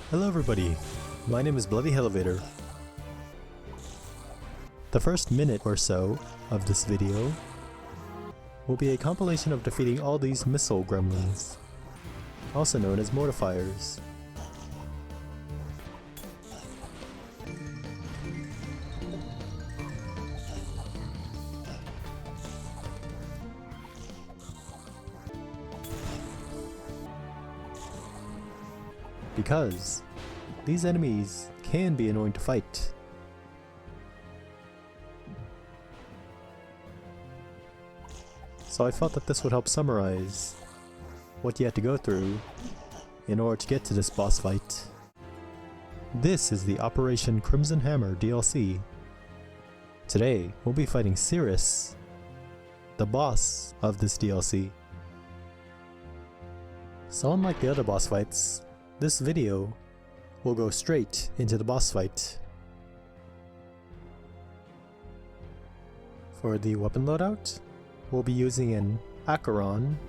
Hello everybody, my name is Bloody Elevator. The first minute or so of this video will be a compilation of defeating all these missile gremlins, also known as mortifiers. Because these enemies can be annoying to fight. So I felt that this would help summarize what you had to go through in order to get to this boss fight. This is the Operation Crimson Hammer DLC. Today we'll be fighting Seerus, the boss of this DLC. So unlike the other boss fights, this video will go straight into the boss fight. For the weapon loadout, we'll be using an Acheron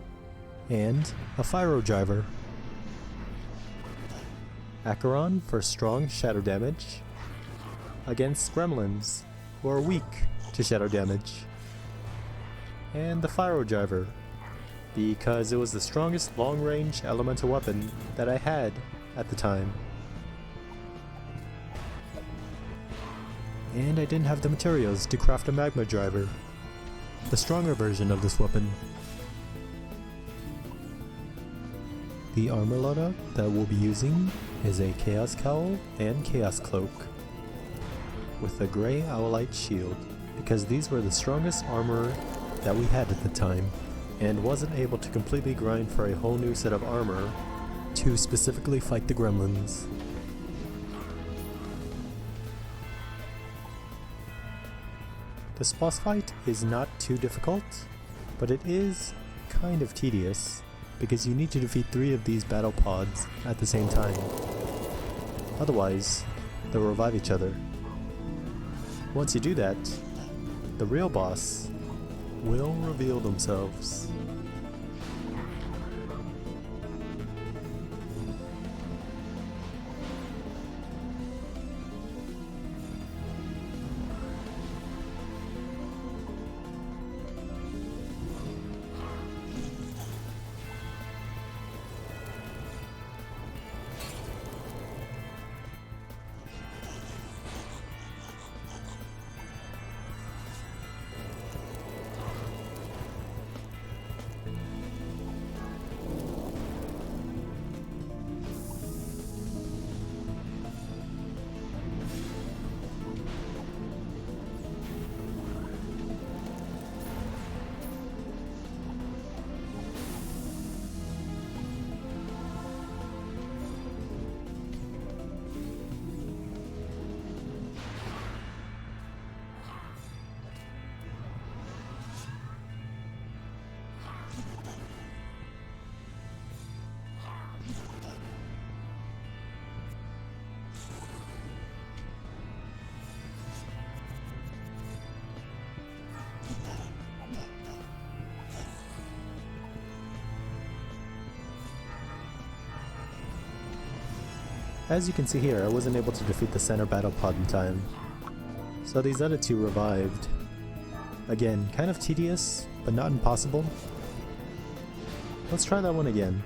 and a Pyrodriver. Acheron for strong shadow damage against gremlins who are weak to shadow damage, and the Pyrodriver because it was the strongest long-range elemental weapon that I had at the time. And I didn't have the materials to craft a magma driver, the stronger version of this weapon. The armor loadout that we'll be using is a Chaos Cowl and Chaos Cloak, with a Grey Owlite Shield, because these were the strongest armor that we had at the time, and wasn't able to completely grind for a whole new set of armor to specifically fight the gremlins. This boss fight is not too difficult, but it is kind of tedious because you need to defeat 3 of these battle pods at the same time. Otherwise, they'll revive each other. Once you do that, the real boss will reveal themselves. As you can see here, I wasn't able to defeat the center battle pod in time, so these other 2 revived. Again, kind of tedious, but not impossible. Let's try that one again.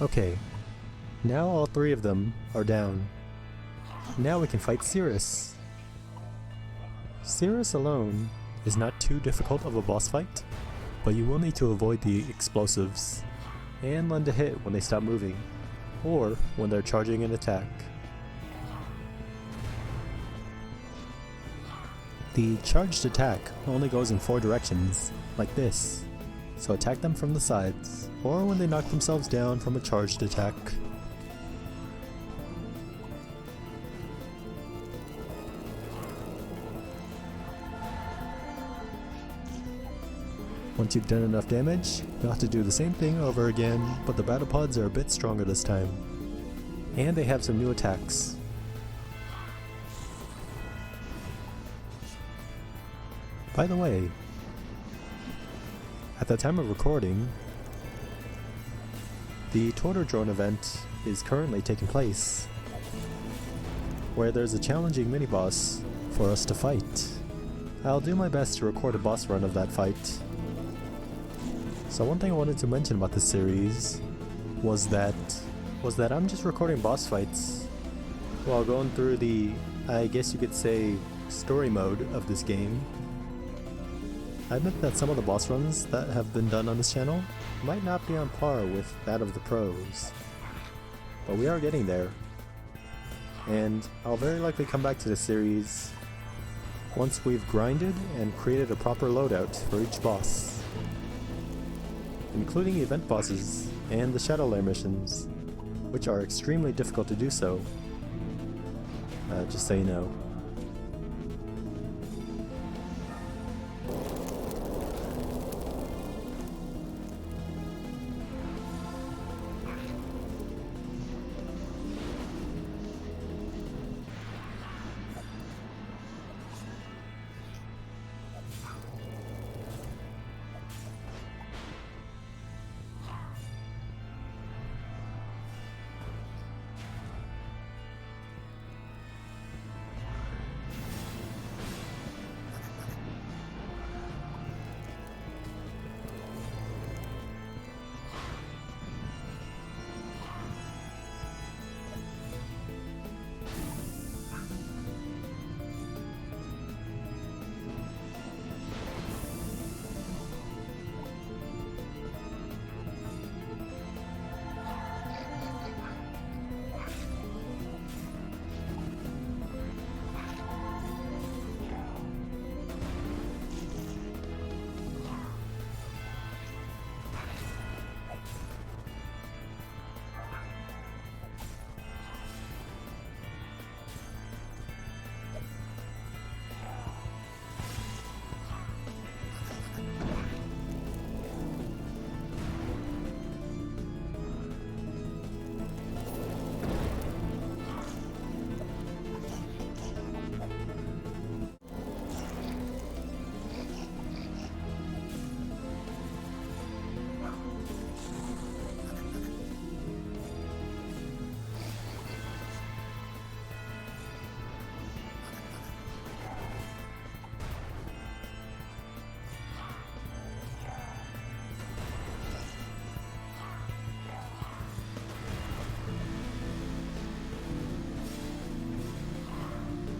Okay, now all three of them are down. Now we can fight Seerus. Seerus alone is not too difficult of a boss fight, but you will need to avoid the explosives and lend a hit when they stop moving, or when they're charging an attack. The charged attack only goes in 4 directions, like this, so attack them from the sides, or when they knock themselves down from a charged attack. Once you've done enough damage, you'll have to do the same thing over again, but the battle pods are a bit stronger this time. And they have some new attacks. By the way, at the time of recording, the tortodrone event is currently taking place, where there's a challenging mini-boss for us to fight. I'll do my best to record a boss run of that fight. So one thing I wanted to mention about this series was that I'm just recording boss fights while going through the, I guess you could say, story mode of this game. I admit that some of the boss runs that have been done on this channel might not be on par with that of the pros, but we are getting there, and I'll very likely come back to this series once we've grinded and created a proper loadout for each boss, including event bosses and the Shadow Lair missions, which are extremely difficult to do so, just so you know.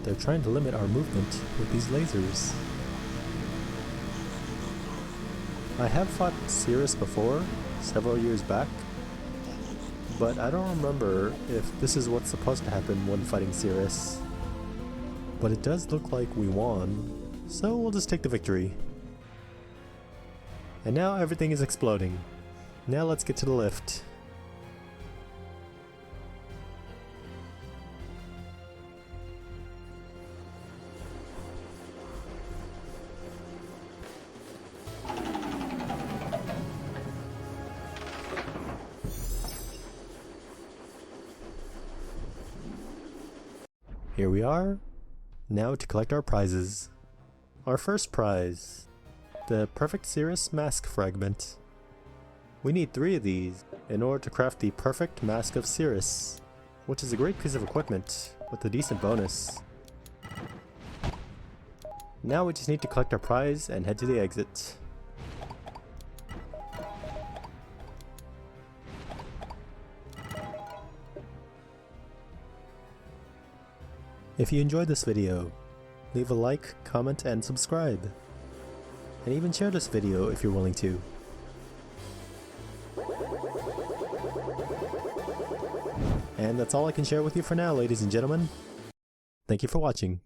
They're trying to limit our movement with these lasers. I have fought Seerus before, several years back, but I don't remember if this is what's supposed to happen when fighting Seerus. But it does look like we won, so we'll just take the victory. And now everything is exploding. Now let's get to the lift. Here we are, now to collect our prizes. Our first prize, the Perfect Seerus Mask Fragment. We need 3 of these in order to craft the Perfect Mask of Seerus, which is a great piece of equipment with a decent bonus. Now we just need to collect our prize and head to the exit. If you enjoyed this video, leave a like, comment, and subscribe. And even share this video if you're willing to. And that's all I can share with you for now, ladies and gentlemen. Thank you for watching.